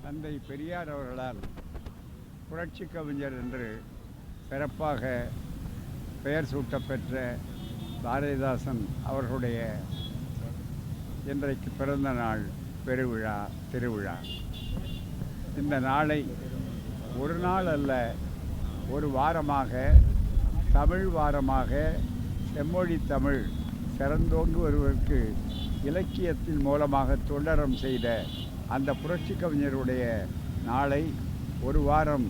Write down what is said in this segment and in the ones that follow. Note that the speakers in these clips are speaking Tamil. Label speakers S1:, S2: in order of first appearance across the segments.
S1: தந்தை பெரியார் அவர்களால் புரட்சி கவிஞர் என்று சிறப்பாக பெயர் சூட்டப்பெற்ற பாரதிதாசன் அவர்களுடைய இன்றைக்கு பிறந்த நாள் பெருவிழா திருவிழா. இந்த நாளை ஒரு நாள் அல்ல, ஒரு வாரமாக, தமிழ் வாரமாக, செம்மொழி தமிழ் சிறந்தோங்கி வருவதற்கு இலக்கியத்தின் மூலமாக தொண்டரம் செய்த அந்த புரட்சி கவிஞருடைய நாளை ஒரு வாரம்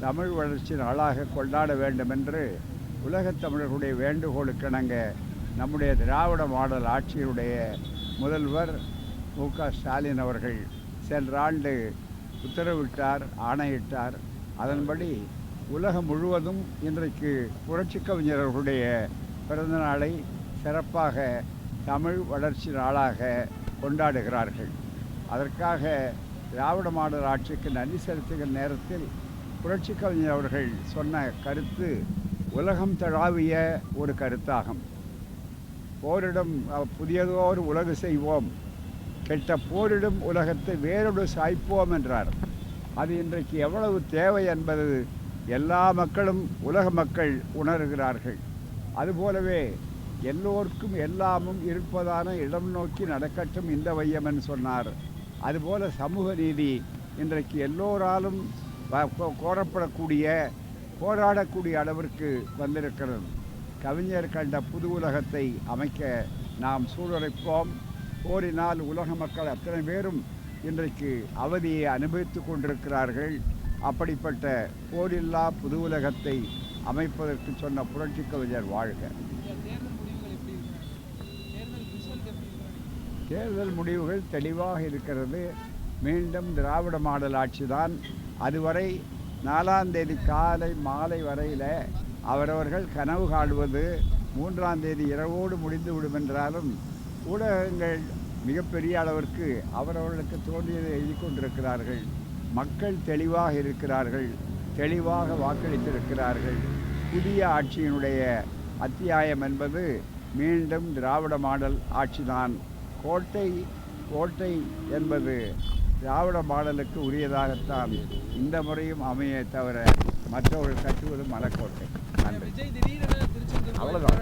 S1: தமிழ் வளர்ச்சி நாளாக கொண்டாட வேண்டும் என்று உலகத் தமிழர்களுடைய வேண்டுகோளுக்கிணங்க நம்முடைய திராவிட மாடல் ஆட்சியினுடைய முதல்வர் மு.க. ஸ்டாலின் அவர்கள் சென்ற ஆண்டு உத்தரவிட்டார், ஆணையிட்டார். அதன்படி உலகம் முழுவதும் இன்றைக்கு புரட்சி கவிஞர்களுடைய பிறந்த நாளை சிறப்பாக தமிழ் வளர்ச்சி நாளாக கொண்டாடுகிறார்கள். அதற்காக திராவிட மாடல் ஆட்சிக்கு நன்றி செலுத்துகிற நேரத்தில் புரட்சி கவிஞர் அவர்கள் சொன்ன கருத்து உலகம் தழாவிய ஒரு கருத்தாகும். போரிடும் புதியதோர் உலகு செய்வோம், கெட்ட போரிடும் உலகத்தை வேறொரு சாய்ப்போம் என்றார். அது இன்றைக்கு எவ்வளவு தேவை என்பது எல்லா மக்களும், உலக மக்கள் உணர்கிறார்கள். அதுபோலவே எல்லோருக்கும் எல்லாமும் இருப்பதான இடம் நோக்கி நடக்கட்டும் இந்த வையமன் சொன்னார். அதுபோல சமூக நீதி இன்றைக்கு எல்லோராலும் கோரப்படக்கூடிய, போராடக்கூடிய அளவிற்கு வந்திருக்கிறது. கவிஞர் கண்ட புது உலகத்தை அமைக்க நாம் சூழலைப்போம். போரினால் உலக மக்கள் அத்தனை பேரும் இன்றைக்கு அவதியை அனுபவித்து கொண்டிருக்கிறார்கள். அப்படிப்பட்ட போரில்லா புது உலகத்தை அமைப்பதற்கு சொன்ன புரட்சி கவிஞர் வாழ்க. தேர்தல் முடிவுகள் தெளிவாக இருக்கிறது. மீண்டும் திராவிட மாடல் ஆட்சிதான். அதுவரை 4ஆம் தேதி காலை மாலை வரையில் அவரவர்கள் கனவு காணுவது 3ஆம் தேதி இரவோடு முடிந்துவிடும் என்றாலும் ஊடகங்கள் மிகப்பெரிய அளவிற்கு அவரவர்களுக்கு தோன்றியதை எழுதி கொண்டிருக்கிறார்கள். மக்கள் தெளிவாக இருக்கிறார்கள், தெளிவாக வாக்களித்திருக்கிறார்கள். புதிய ஆட்சியினுடைய அத்தியாயம் என்பது மீண்டும் திராவிட மாடல் ஆட்சிதான். கோட்டை என்பது திராவிட மாடலுக்கு உரியதாகத்தான் இந்த முறையும் அமைய தவிர மற்றவர்கள் கட்டுவது மலக்கோட்டை. நன்றி. அவ்வளோதான்.